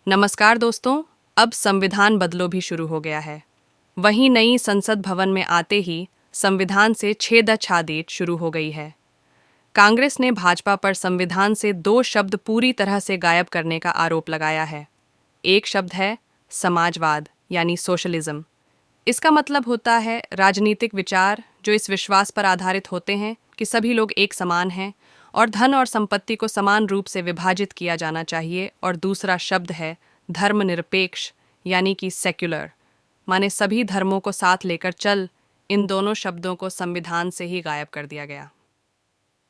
नमस्कार दोस्तों। अब संविधान बदलो भी शुरू हो गया है। वहीं नई संसद भवन में आते ही संविधान से छेड़छाड़ शुरू हो गई है। कांग्रेस ने भाजपा पर संविधान से 2 शब्द पूरी तरह से गायब करने का आरोप लगाया है। एक शब्द है समाजवाद यानी सोशलिज्म। इसका मतलब होता है राजनीतिक विचार जो इस विश्वास पर आधारित होते हैं कि सभी लोग एक समान हैं और धन और संपत्ति को समान रूप से विभाजित किया जाना चाहिए। और दूसरा शब्द है धर्मनिरपेक्ष यानी कि सेक्युलर, माने सभी धर्मों को साथ लेकर चल। इन दोनों शब्दों को संविधान से ही गायब कर दिया गया।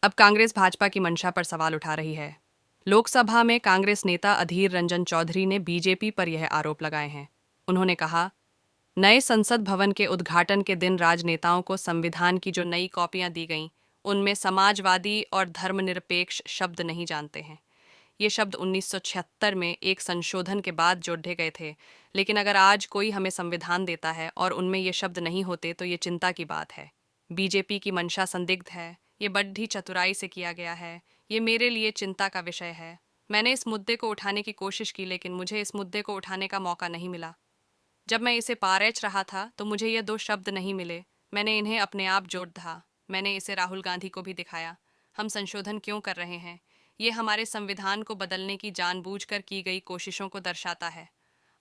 अब कांग्रेस भाजपा की मंशा पर सवाल उठा रही है। लोकसभा में कांग्रेस नेता अधीर रंजन चौधरी ने बीजेपी पर यह आरोप लगाए हैं। उन्होंने कहा, नए संसद भवन के उद्घाटन के दिन राजनेताओं को संविधान की जो नई कॉपियां दी गईं, उनमें समाजवादी और धर्मनिरपेक्ष शब्द नहीं जानते हैं। ये शब्द 1976 में एक संशोधन के बाद जोड़े गए थे, लेकिन अगर आज कोई हमें संविधान देता है और उनमें ये शब्द नहीं होते तो ये चिंता की बात है। बीजेपी की मंशा संदिग्ध है। ये बड़ी चतुराई से किया गया है। ये मेरे लिए चिंता का विषय है। मैंने इस मुद्दे को उठाने की कोशिश की, लेकिन मुझे इस मुद्दे को उठाने का मौका नहीं मिला। जब मैं इसे पारेच रहा था तो मुझे ये 2 शब्द नहीं मिले। मैंने इन्हें अपने आप जोड़ दिया। मैंने इसे राहुल गांधी को भी दिखाया। हम संशोधन क्यों कर रहे हैं? ये हमारे संविधान को बदलने की जानबूझकर की गई कोशिशों को दर्शाता है।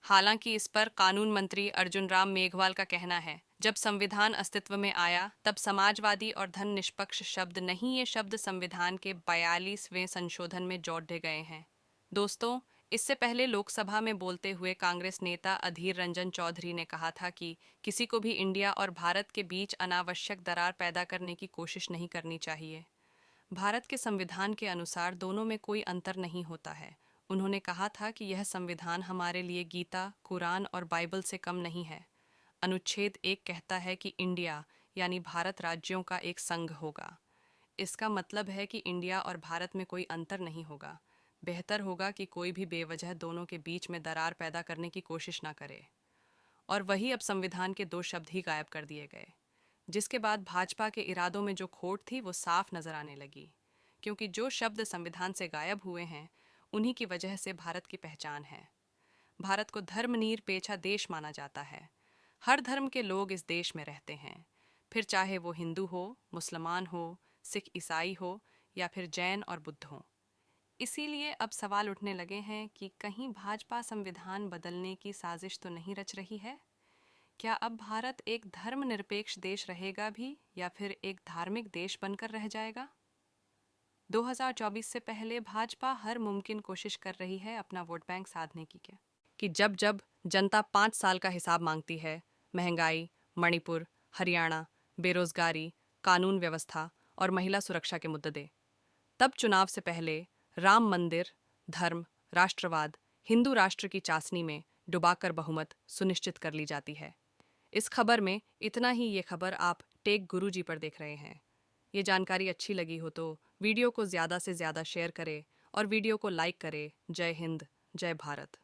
हालांकि इस पर कानून मंत्री अर्जुन राम मेघवाल का कहना है, जब संविधान अस्तित्व में आया तब समाजवादी और धन निष्पक्ष शब्द नहीं, ये शब्द संविधान के 42वें संशोधन में जोड़े गए हैं। दोस्तों, इससे पहले लोकसभा में बोलते हुए कांग्रेस नेता अधीर रंजन चौधरी ने कहा था कि किसी को भी इंडिया और भारत के बीच अनावश्यक दरार पैदा करने की कोशिश नहीं करनी चाहिए। भारत के संविधान के अनुसार दोनों में कोई अंतर नहीं होता है। उन्होंने कहा था कि यह संविधान हमारे लिए गीता, कुरान और बाइबल से कम नहीं है। अनुच्छेद 1 कहता है कि इंडिया यानी भारत राज्यों का एक संघ होगा। इसका मतलब है कि इंडिया और भारत में कोई अंतर नहीं होगा। बेहतर होगा कि कोई भी बेवजह दोनों के बीच में दरार पैदा करने की कोशिश ना करे। और वही अब संविधान के 2 शब्द ही गायब कर दिए गए, जिसके बाद भाजपा के इरादों में जो खोट थी वो साफ नजर आने लगी। क्योंकि जो शब्द संविधान से गायब हुए हैं, उन्हीं की वजह से भारत की पहचान है। भारत को धर्मनिरपेक्ष देश माना जाता है। हर धर्म के लोग इस देश में रहते हैं, फिर चाहे वो हिंदू हो, मुसलमान हो, सिख ईसाई हो या फिर जैन और बुद्ध हो। इसीलिए अब सवाल उठने लगे हैं कि कहीं भाजपा संविधान बदलने की साजिश तो नहीं रच रही है? क्या अब भारत एक धर्मनिरपेक्ष देश रहेगा भी या फिर एक धार्मिक देश बनकर रह जाएगा? 2024 से पहले भाजपा हर मुमकिन कोशिश कर रही है अपना वोट बैंक साधने की कि जब जब जनता 5 साल का हिसाब मांगती है, महंगाई, मणिपुर, हरियाणा, बेरोजगारी, कानून व्यवस्था और महिला सुरक्षा के मुद्दे दे, तब चुनाव से पहले राम मंदिर, धर्म, राष्ट्रवाद, हिंदू राष्ट्र की चासनी में डुबाकर बहुमत सुनिश्चित कर ली जाती है। इस खबर में इतना ही। ये खबर आप टेक गुरुजी पर देख रहे हैं। ये जानकारी अच्छी लगी हो तो वीडियो को ज़्यादा से ज़्यादा शेयर करें और वीडियो को लाइक करें। जय हिंद, जय भारत।